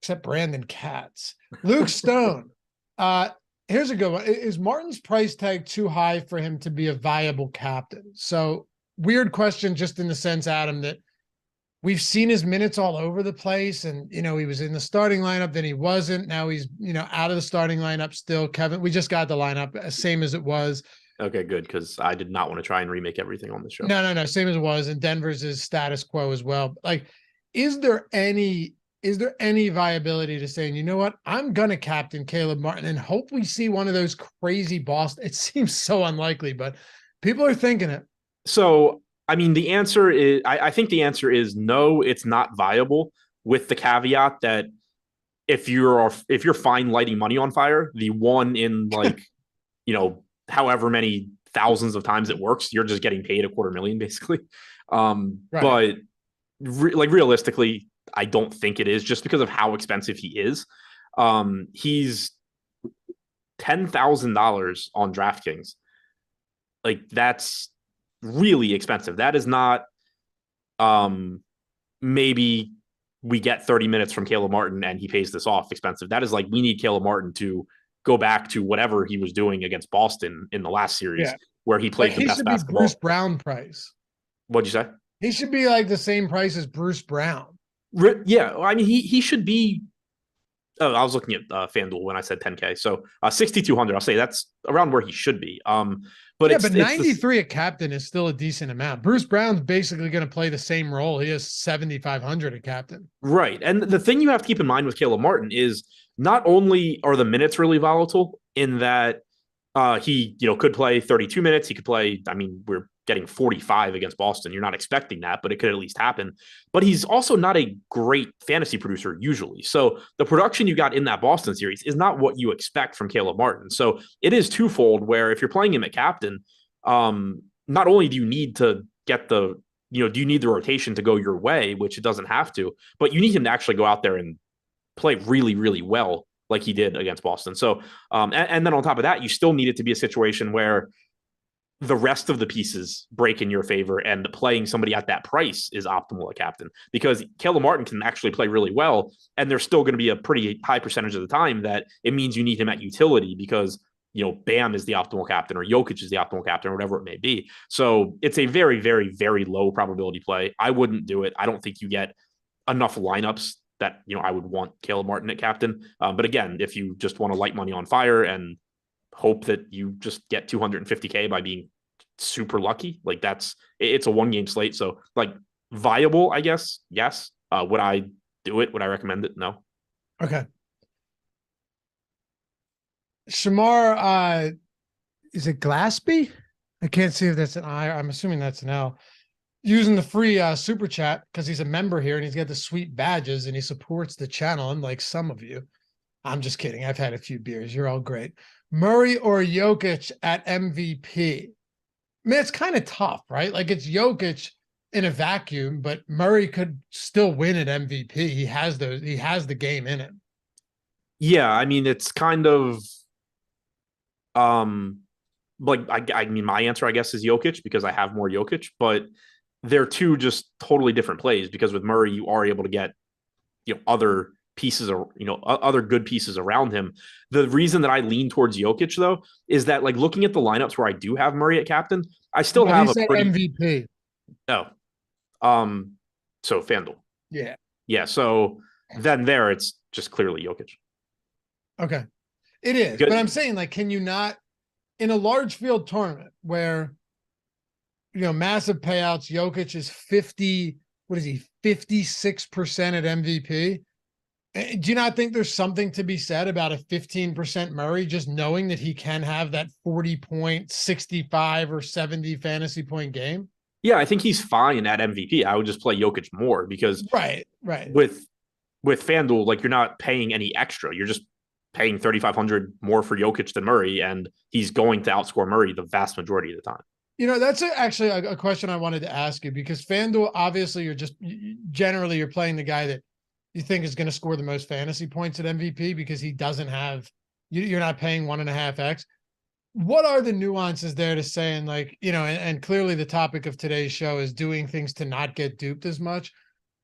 except Brandon Katz. Luke Stone. Here's a good one. Is Martin's price tag too high for him to be a viable captain? So weird question just in the sense, Adam, that we've seen his minutes all over the place. And, you know, he was in the starting lineup, then he wasn't. Now he's, you know, out of the starting lineup still. Kevin, we just got the lineup same as it was. Okay, good, because I did not want to try and remake everything on the show. No, same as it was. And Denver's is status quo as well. Like, is there any viability to saying, you know what, I'm gonna captain Caleb Martin and hope we see one of those crazy Boston? It seems so unlikely, but people are thinking it. So, I mean, the answer is, I think the answer is no, it's not viable, with the caveat that if you're fine lighting money on fire, the one in like, you know, however many thousands of times it works, you're just getting paid $250,000 basically. Right. But like realistically, I don't think it is, just because of how expensive he is. He's $10,000 on DraftKings. Like, that's really expensive. That is not maybe we get 30 minutes from Caleb Martin and he pays this off expensive. That is like, we need Caleb Martin to go back to whatever he was doing against Boston in the last series, where he played the best basketball. Bruce Brown price. What'd you say? He should be like the same price as Bruce Brown. Yeah, I mean, he should be. Oh, I was looking at FanDuel when I said 10K. So 6,200. I'll say that's around where he should be. But but 93 at captain is still a decent amount. Bruce Brown's basically going to play the same role. He has 7,500 at captain. Right, and the thing you have to keep in mind with Caleb Martin is not only are the minutes really volatile in that he, you know, could play 32 minutes. He could play. I mean, we're getting 45 against Boston. You're not expecting that, but it could at least happen. But he's also not a great fantasy producer usually. So the production you got in that Boston series is not what you expect from Caleb Martin. So it is twofold, where if you're playing him at captain, not only do you need to get do you need the rotation to go your way, which it doesn't have to, but you need him to actually go out there and play really, really well like he did against Boston. So, and then on top of that, you still need it to be a situation where the rest of the pieces break in your favor, and playing somebody at that price is optimal at captain, because Caleb Martin can actually play really well, and there's still going to be a pretty high percentage of the time that it means you need him at utility, because, you know, Bam is the optimal captain or Jokic is the optimal captain or whatever it may be. So it's a very, very, very low probability play. I wouldn't do it. I don't think you get enough lineups that, you know, I would want Caleb Martin at captain. But again, if you just want to light money on fire and hope that you just get 250K by being super lucky, like it's a 1 game slate. So like, viable, I guess. Yes. Would I do it? Would I recommend it? No. Okay. Shamar, is it Glaspie? I can't see if that's an I. I'm assuming that's an L. Using the free super chat because he's a member here and he's got the sweet badges and he supports the channel, unlike some of you. I'm just kidding. I've had a few beers. You're all great. Murray or Jokic at MVP? I mean, it's kind of tough, right? Like, it's Jokic in a vacuum, but Murray could still win at MVP. He has the game in him. Yeah, I mean, it's kind of like, I mean, my answer, I guess, is Jokic because I have more Jokic, but they're two just totally different plays, because with Murray, you are able to get, you know, other pieces, or, you know, other good pieces around him. The reason that I lean towards Jokic, though, is that, like, looking at the lineups where I do have Murray at captain, I still have a pretty MVP. Oh, so FanDuel. Yeah. So then there, it's just clearly Jokic. Okay, it is. Good. But I'm saying, like, can you not, in a large field tournament where, you know, massive payouts, Jokic is 56% at MVP. Do you not think there's something to be said about a 15% Murray, just knowing that he can have that 40 point, 65 or 70 fantasy point game? Yeah, I think he's fine at MVP. I would just play Jokic more, because right. With FanDuel, like, you're not paying any extra. You're just paying 3,500 more for Jokic than Murray, and he's going to outscore Murray the vast majority of the time. You know, that's actually a question I wanted to ask you, because FanDuel, obviously, you're playing the guy that you think is going to score the most fantasy points at MVP, because he doesn't have, you're not paying 1.5x. What are the nuances there to saying, like, you know, and clearly the topic of today's show is doing things to not get duped as much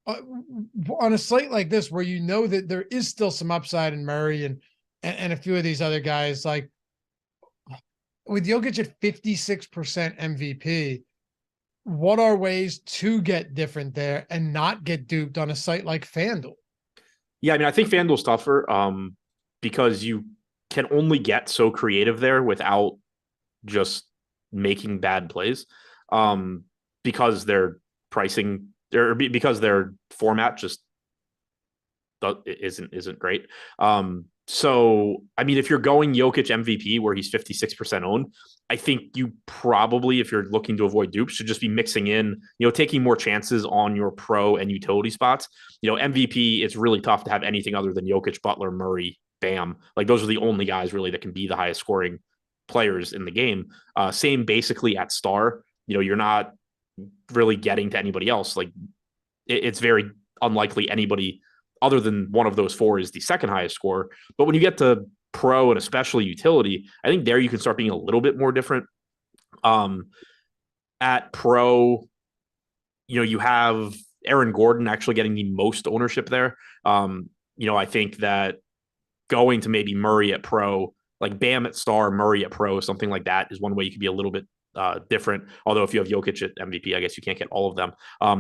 on a slate like this, where you know that there is still some upside in Murray and a few of these other guys, like with Jokic at 56% MVP, what are ways to get different there and not get duped on a site like FanDuel? Yeah, I mean, I think FanDuel's tougher because you can only get so creative there without just making bad plays because their pricing or because their format just isn't great. So I mean, if you're going Jokic MVP where he's 56% owned, I think you probably, if you're looking to avoid dupes, should just be mixing in, taking more chances on your pro and utility spots. MVP, it's really tough to have anything other than Jokic, Butler, Murray, Bam. Like those are the only guys really that can be the highest scoring players in the game. Same basically at star. You're not really getting to anybody else. Like it's very unlikely anybody other than one of those four is the second highest scorer. But when you get to pro and especially utility, I think there you can start being a little bit more different. At pro, you have Aaron Gordon actually getting the most ownership there. I think that going to maybe Murray at pro, like Bam at star, Murray at pro, something like that is one way you could be a little bit different. Although if you have Jokic at MVP, I guess you can't get all of them.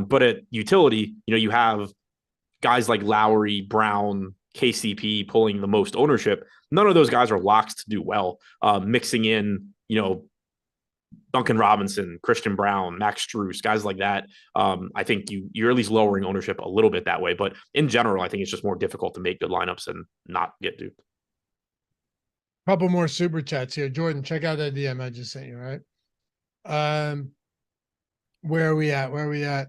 But at utility, you have guys like Lowry, Brown, KCP pulling the most ownership. None of those guys are locks to do well. Mixing in, Duncan Robinson, Christian Brown, Max Strus, guys like that. I think you're at least lowering ownership a little bit that way. But in general, I think it's just more difficult to make good lineups and not get duped. Couple more super chats here. Jordan, check out that DM I just sent you, right? Where are we at?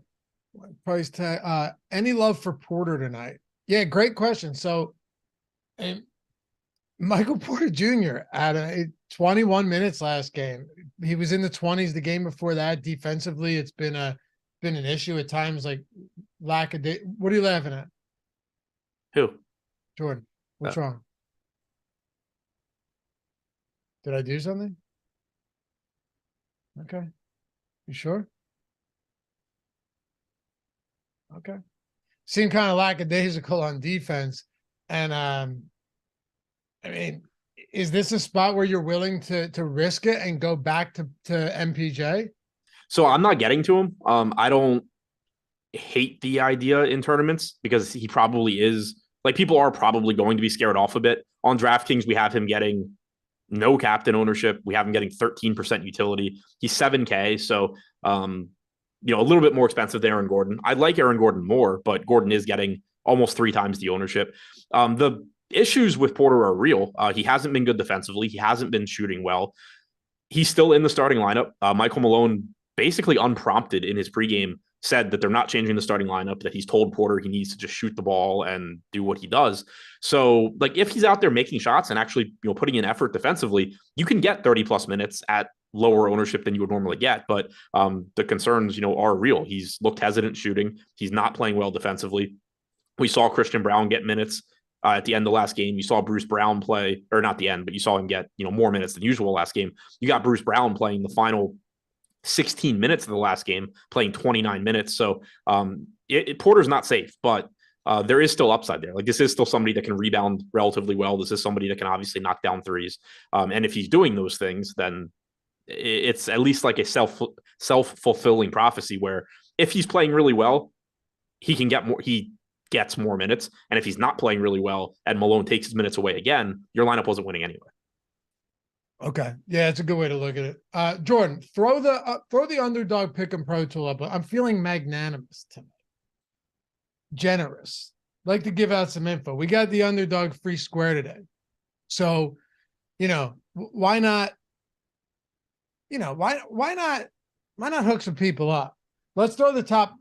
Price tag. Any love for Porter tonight? Yeah, great question. So, and Michael Porter Jr. at 21 minutes last game. He was in the 20s the game before that. Defensively, it's been an issue at times, like lack of day. What are you laughing at? Who? Jordan. What's wrong? Did I do something? Okay. You sure? Okay. Seemed kind of lackadaisical on defense. And I mean, is this a spot where you're willing to risk it and go back to MPJ? So I'm not getting to him. I don't hate the idea in tournaments because he probably is, like, people are probably going to be scared off a bit. On DraftKings, we have him getting no captain ownership. We have him getting 13% utility. He's 7K. So, a little bit more expensive than Aaron Gordon. I like Aaron Gordon more, but Gordon is getting almost 3 times the ownership. The issues with Porter are real. He hasn't been good defensively. He hasn't been shooting well. He's still in the starting lineup. Michael Malone, basically unprompted in his pregame, said that they're not changing the starting lineup, that he's told Porter he needs to just shoot the ball and do what he does. So, like, if he's out there making shots and actually, putting in effort defensively, you can get 30 plus minutes at lower ownership than you would normally get. But the concerns, are real. He's looked hesitant shooting. He's not playing well defensively. We saw Christian Brown get minutes at the end of the last game. You saw Bruce Brown play, or not the end, but you saw him get, more minutes than usual last game. You got Bruce Brown playing the final 16 minutes of the last game, playing 29 minutes. So Porter's not safe, but there is still upside there. Like, this is still somebody that can rebound relatively well. This is somebody that can obviously knock down threes. And if he's doing those things, then it's at least like a self-fulfilling prophecy where if he's playing really well, he gets more minutes. And if he's not playing really well and Malone takes his minutes away again, your lineup wasn't winning anyway. Okay. Yeah, it's a good way to look at it. Jordan, throw the Underdog pick and pro tool up. I'm feeling magnanimous tonight. Generous. Like to give out some info. We got the Underdog free square today. So, why not, why not hook some people up? Let's throw the top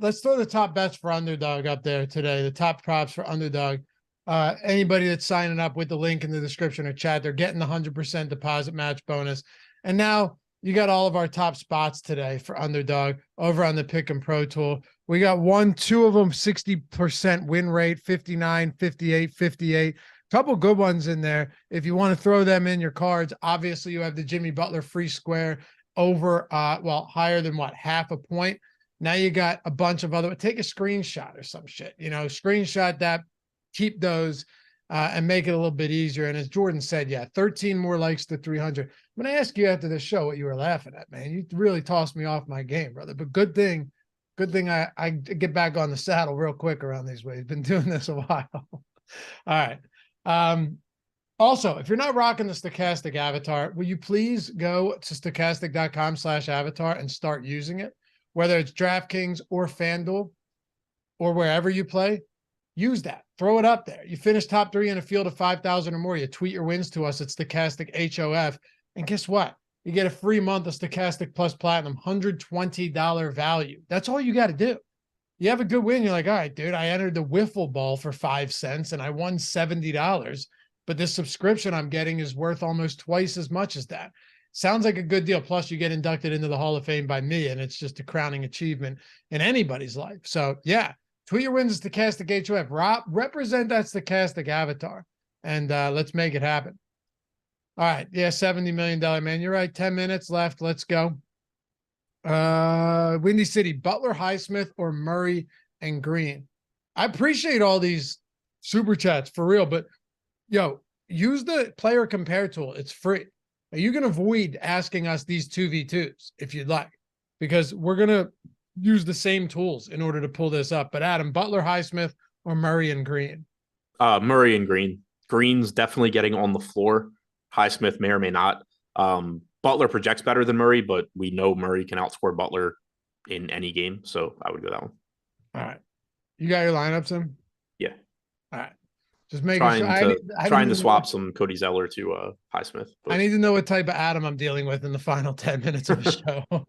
bets for Underdog up there today. The top props for Underdog. Anybody that's signing up with the link in the description or chat, they're getting the 100% deposit match bonus. And now you got all of our top spots today for Underdog over on the Pick and Pro tool. We got two of them, 60% win rate, 59, 58, 58. Couple good ones in there. If you want to throw them in your cards, obviously you have the Jimmy Butler free square over, higher than half a point. Now you got a bunch of other, take a screenshot or some shit, screenshot that, keep those. and make it a little bit easier. And as Jordan said, yeah, 13 more likes to 300. I'm going to ask you after the show what you were laughing at, man. You really tossed me off my game, brother. But good thing I get back on the saddle real quick around these ways. Been doing this a while. All right. Also, if you're not rocking the Stochastic avatar, will you please go to stochastic.com/avatar and start using it? Whether it's DraftKings or FanDuel or wherever you play, use that. Throw it up there. You finish top 3 in a field of 5,000 or more. You tweet your wins to us at Stochastic HOF. And guess what? You get a free month of Stochastic Plus Platinum, $120 value. That's all you got to do. You have a good win. You're like, all right, dude, I entered the wiffle ball for 5 cents and I won $70. But this subscription I'm getting is worth almost twice as much as that. Sounds like a good deal. Plus, you get inducted into the Hall of Fame by me, and it's just a crowning achievement in anybody's life. So, yeah, tweet your wins to Stochastic HOF. Represent that Stochastic avatar, and let's make it happen. All right. Yeah, $70 million, man. You're right. 10 minutes left. Let's go. Windy City, Butler, Highsmith, or Murray and Green. I appreciate all these super chats for real, but yo, use the player compare tool. It's free. You can avoid asking us these 2v2s if you'd like, because we're going to use the same tools in order to pull this up. But Adam, Butler, Highsmith, or Murray and Green? Murray and Green. Green's definitely getting on the floor. Highsmith may or may not. Butler projects better than Murray, but we know Murray can outscore Butler in any game. So I would go that one. All right. You got your lineups in? Yeah. All right. Just making sure. Trying to swap some Cody Zeller to Highsmith. I need to know what type of Adam I'm dealing with in the final 10 minutes of the show.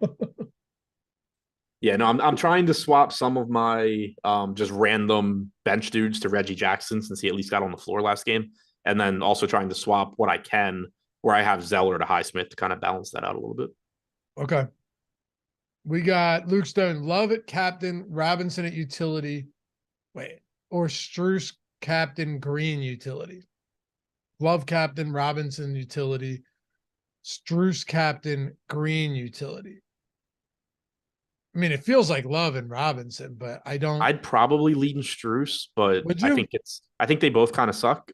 Yeah, no, I'm trying to swap some of my just random bench dudes to Reggie Jackson since he at least got on the floor last game. And then also trying to swap what I can where I have Zeller to Highsmith to kind of balance that out a little bit. Okay. We got Luke Stone, Love at captain, Robinson at utility. Wait, or Strus captain, Green utility. Love captain, Robinson utility. Strus captain, Green utility. I mean, it feels like Love and Robinson, but I don't. I'd probably lean Strus, but I think they both kind of suck.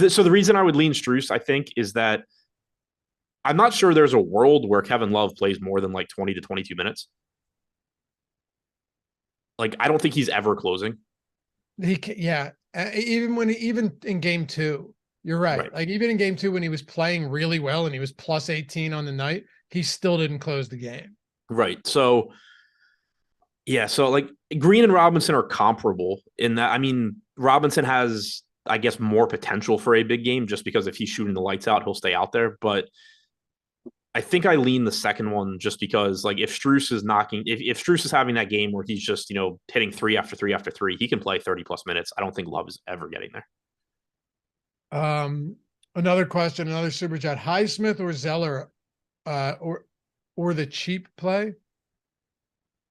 So the reason I would lean Strus, I think, is that I'm not sure there's a world where Kevin Love plays more than like 20 to 22 minutes. Like, I don't think he's ever closing. Yeah. Even in game 2, you're right. Like, even in game 2, when he was playing really well and he was plus 18 on the night, he still didn't close the game. Right. So, yeah. So, like, Green and Robinson are comparable in that. I mean, Robinson has, I guess, more potential for a big game just because if he's shooting the lights out, he'll stay out there. But I think I lean the second one just because, like, if Strus is if Strus is having that game where he's just, hitting 3 after 3 after 3, he can play 30 plus minutes. I don't think Love is ever getting there. Another question, another super chat: Highsmith or Zeller, or the cheap play? I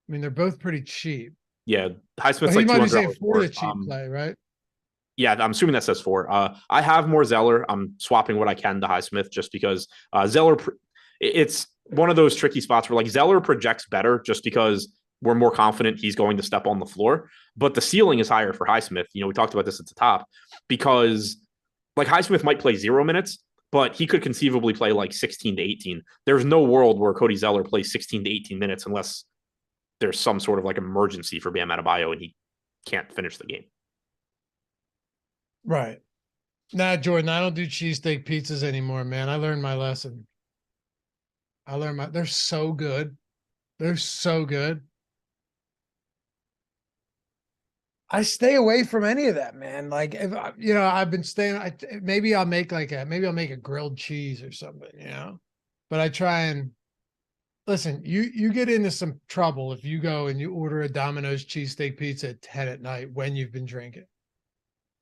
mean, they're both pretty cheap. Yeah, Highsmith's like $200 say for the cheap play, right? Yeah, I'm assuming that says 4. I have more Zeller. I'm swapping what I can to Highsmith just because Zeller. It's one of those tricky spots where, like, Zeller projects better just because we're more confident he's going to step on the floor, but the ceiling is higher for Highsmith. We talked about this at the top because, like, Highsmith might play 0 minutes, but he could conceivably play like 16 to 18. There's no world where Cody Zeller plays 16 to 18 minutes unless there's some sort of like emergency for Bam Adebayo and he can't finish the game. Right. Nah, Jordan, I don't do cheesesteak pizzas anymore, man. I learned my lesson. They're so good. They're so good. I stay away from any of that, man. Like, if I've been staying, maybe I'll make a grilled cheese or something, but I try and listen, you get into some trouble if you go and you order a Domino's cheesesteak pizza at 10 at night when you've been drinking.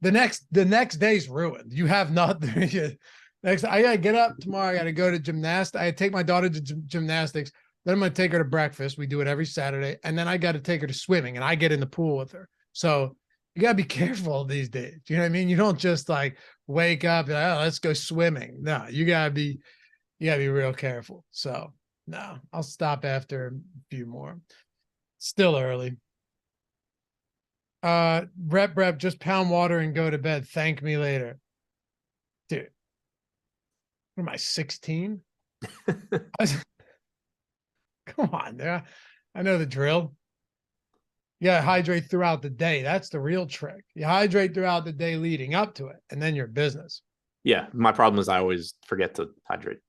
The next day's ruined. You have nothing. I gotta get up tomorrow. I gotta go to gymnastics. I take my daughter to gymnastics. Then I'm gonna take her to breakfast. We do it every Saturday, and then I got to take her to swimming, and I get in the pool with her. So you gotta be careful these days. You know what I mean? You don't just like wake up and, oh, let's go swimming. No, you gotta be real careful. So no, I'll stop after a few more. Still early. Rep, just pound water and go to bed. Thank me later. Dude, what am I, 16? Come on, there. I know the drill. You gotta hydrate throughout the day. That's the real trick. You hydrate throughout the day leading up to it, and then your business. Yeah, my problem is I always forget to hydrate.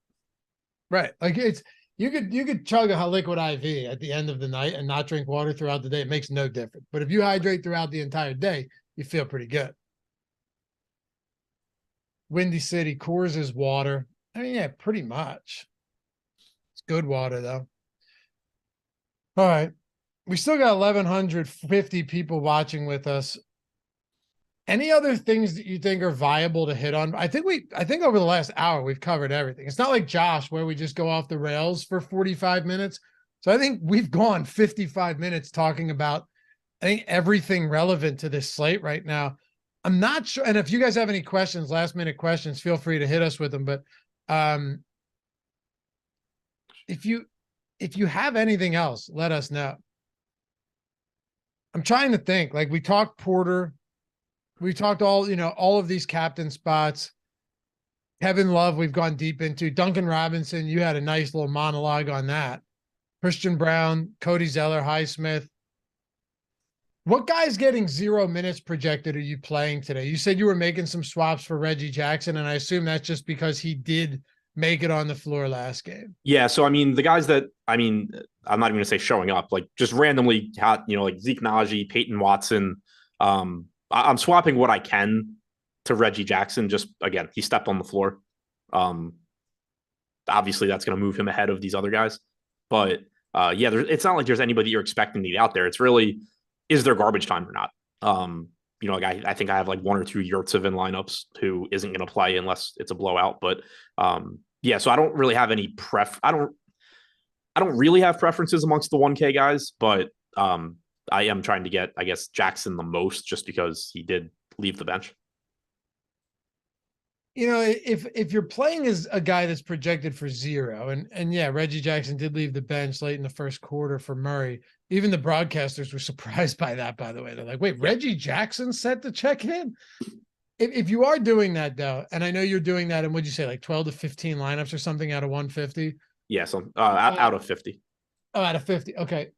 Right. Like you could chug a liquid IV at the end of the night and not drink water throughout the day. It makes no difference. But if you hydrate throughout the entire day, you feel pretty good. Windy City, Coors is water. I mean, yeah, pretty much. It's good water though. All right. We still got 1,150 people watching with us. Any other things that you think are viable to hit on? I think over the last hour, we've covered everything. It's not like Josh, where we just go off the rails for 45 minutes. So I think we've gone 55 minutes talking about, I think, everything relevant to this slate right now. I'm not sure. And if you guys have any questions, last minute questions, feel free to hit us with them. But if you have anything else, let us know. I'm trying to think. Like, we talked Porter. We talked all of these captain spots. Kevin Love, we've gone deep into. Duncan Robinson, you had a nice little monologue on that. Christian Brown, Cody Zeller, Highsmith. What guys getting 0 minutes projected are you playing today? You said you were making some swaps for Reggie Jackson, and I assume that's just because he did make it on the floor last game. Yeah, so I mean, the guys that I'm not even gonna say showing up, like just randomly had, like Zeke Naji, Peyton Watson. I'm swapping what I can to Reggie Jackson. Just again, he stepped on the floor. Obviously, that's going to move him ahead of these other guys. But yeah, it's not like there's anybody you're expecting to be out there. It's really, is there garbage time or not? Like I think I have like 1 or 2 Yurtsev in lineups who isn't going to play unless it's a blowout. But yeah, so I don't really have any I don't really have preferences amongst the 1K guys, but I am trying to get, I guess, Jackson the most just because he did leave the bench. If you're playing as a guy that's projected for 0, and yeah, Reggie Jackson did leave the bench late in the first quarter for Murray. Even the broadcasters were surprised by that, by the way. They're like, wait, yeah. Reggie Jackson set to check in? If you are doing that, though, and I know you're doing that, and what'd you say, like 12 to 15 lineups or something out of 150? Yeah, so out of 50. Oh, out of 50. Okay.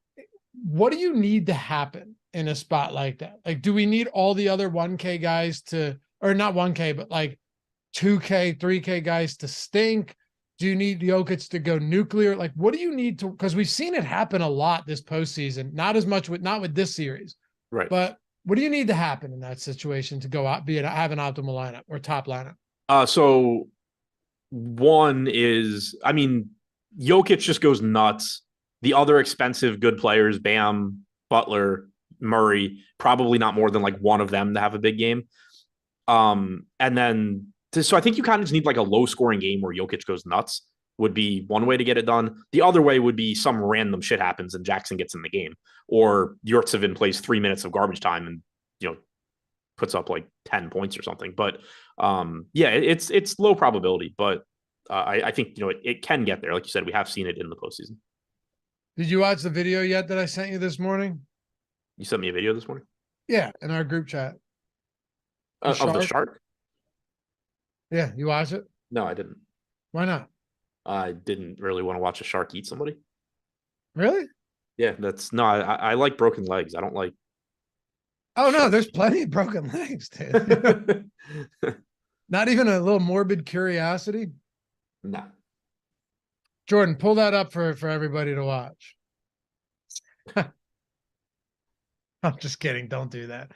What do you need to happen in a spot like that? Like, do we need all the other 1K guys or not 1K, but like 2K, 3K guys to stink? Do you need Jokic to go nuclear? Like, what do you need to, because we've seen it happen a lot this postseason, not with this series, right? But what do you need to happen in that situation to go out, have an optimal lineup or top lineup? So one is, Jokic just goes nuts. The other expensive good players, Bam, Butler, Murray, probably not more than like one of them to have a big game. And then, so I think you kind of just need like a low scoring game where Jokic goes nuts would be one way to get it done. The other way would be some random shit happens and Jackson gets in the game, or Yurtsev plays 3 minutes of garbage time and, puts up like 10 points or something. But yeah, it's low probability, but I think, it can get there. Like you said, we have seen it in the postseason. Did you watch the video yet that I sent you this morning? You sent me a video this morning? Yeah, in our group chat. Of the shark? Yeah, you watch it? No, I didn't. Why not? I didn't really want to watch a shark eat somebody. Really? Yeah, I like broken legs. I don't like. Oh, no, there's plenty of broken legs, dude. Not even a little morbid curiosity? No. Jordan, pull that up for everybody to watch. I'm just kidding. Don't do that.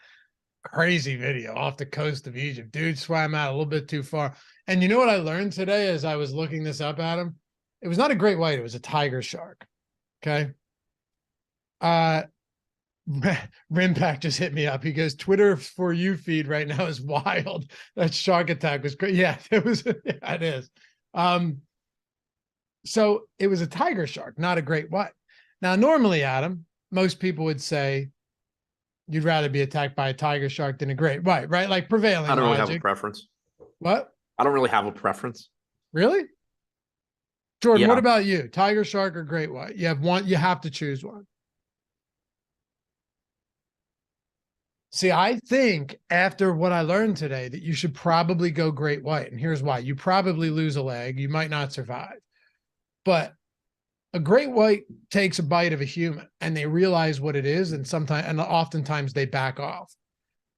Crazy video off the coast of Egypt. Dude swam out a little bit too far. And you know what I learned today as I was looking this up, Adam? It was not a great white. It was a tiger shark. Okay. Rimpack just hit me up. He goes, Twitter for you feed right now is wild. That shark attack was great. Yeah, it was. Yeah, it is. So it was a tiger shark, not a great white. Now, normally, Adam, most people would say you'd rather be attacked by a tiger shark than a great white, right? Like prevailing I don't logic. really have a preference. What? I don't really have a preference. Really? Jordan, Yeah. What about you? Tiger shark or great white? You have one. You have to choose one. See, I think after what I learned today that you should probably go great white. And here's why. You probably lose a leg. You might not survive. But a great white takes a bite of a human and they realize what it is. And sometimes, and oftentimes they back off.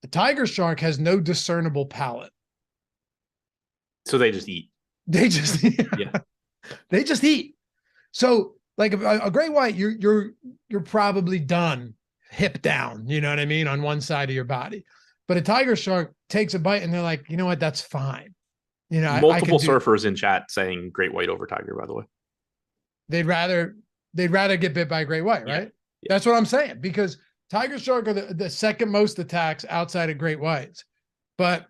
The tiger shark has no discernible palate. So they just eat. They just, Yeah. They just eat. So like a great white, you're probably done hip down, you know what I mean, on one side of your body. But a tiger shark takes a bite and they're like, you know what, that's fine. You know, multiple surfers in chat saying great white over tiger, by the way. They'd rather get bit by a great white, right? Yeah. That's what I'm saying, because tiger shark are the second most attacks outside of great whites. But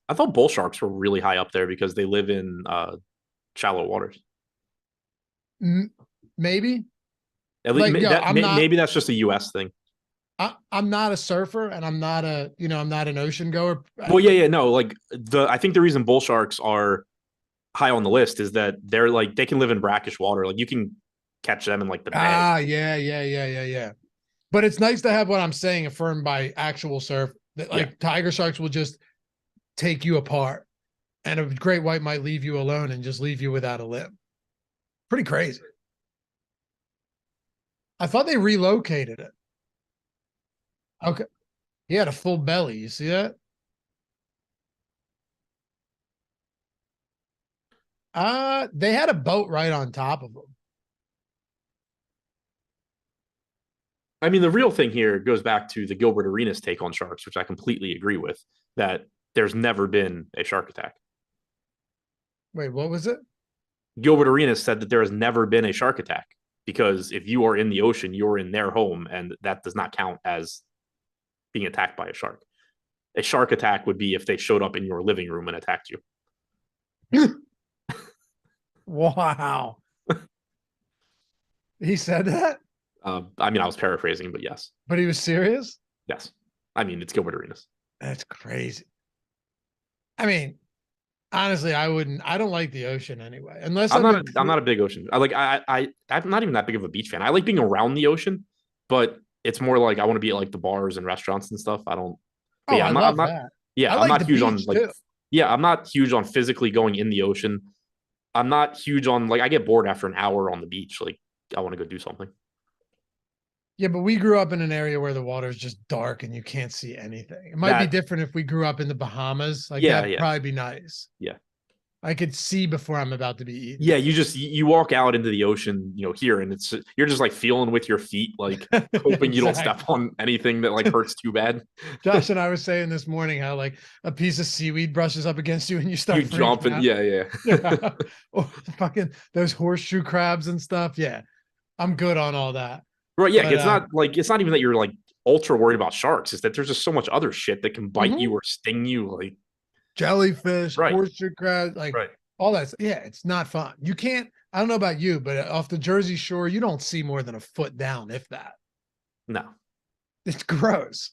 I thought bull sharks were really high up there because they live in shallow waters. Maybe. At least maybe that's just a US thing. I'm not a surfer and I'm not an ocean goer. Well, yeah, no, like I think the reason bull sharks are high on the list is that they're like, they can live in brackish water. Like you can catch them in like the bay. Yeah. But it's nice to have what I'm saying affirmed by actual surf. That like tiger sharks will just take you apart, and a great white might leave you alone and just leave you without a limb. Pretty crazy. I thought they relocated it. Okay. He had a full belly. You see that? They had a boat right on top of them. I mean, the real thing here goes back to the Gilbert Arenas take on sharks, which I completely agree with, that there's never been a shark attack. Wait, what was it? Gilbert Arenas said that there has never been a shark attack because if you are in the ocean, you're in their home, and that does not count as being attacked by a shark. A shark attack would be if they showed up in your living room and attacked you. Wow. He said that? I mean, I was paraphrasing, but yes. But he was serious? Yes. I mean, it's Gilbert Arenas. That's crazy. I mean, honestly, I don't like the ocean anyway. Unless I'm not a big ocean. I'm not even that big of a beach fan. I like being around the ocean, but it's more like I want to be at like the bars and restaurants and stuff. I don't. Oh, yeah, I'm not that. Yeah, I'm not huge on like. Too. Yeah, I'm not huge on physically going in the ocean. I'm not huge on like I get bored after an hour on the beach. Like I want to go do something. Yeah, but we grew up in an area where the water is just dark and you can't see anything. It might be different if we grew up in the Bahamas. Like that'd probably be nice. Yeah. I could see before I'm about to be eaten. Yeah, you walk out into the ocean, here, and you're just like feeling with your feet, like hoping you don't step on anything that like hurts too bad. Josh and I was saying this morning how like a piece of seaweed brushes up against you and you start jumping. Out. Yeah. Or fucking those horseshoe crabs and stuff. Yeah, I'm good on all that. Right. Yeah, but, it's not even that you're like ultra worried about sharks. It's that there's just so much other shit that can bite you or sting you, like jellyfish, horseshoe crabs, like all that. Yeah, it's not fun. You can't. I don't know about you, but off the Jersey Shore, you don't see more than a foot down, if that. No, it's gross.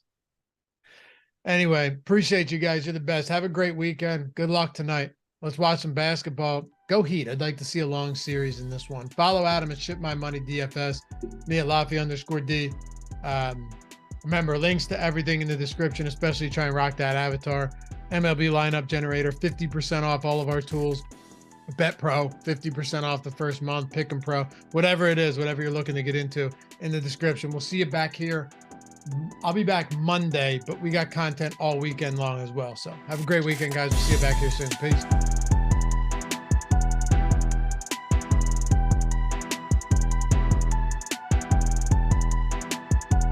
Anyway, appreciate you guys. You're the best. Have a great weekend. Good luck tonight. Let's watch some basketball. Go Heat. I'd like to see a long series in this one. Follow Adam at Ship My Money DFS. Me at Laffy_D. Remember, links to everything in the description, especially try and rock that avatar. MLB lineup generator, 50% off all of our tools. Bet Pro, 50% off the first month. Pick 'em Pro, whatever it is, whatever you're looking to get into, in the description. We'll see you back here. I'll be back Monday, but we got content all weekend long as well. So have a great weekend, guys. We'll see you back here soon. Peace.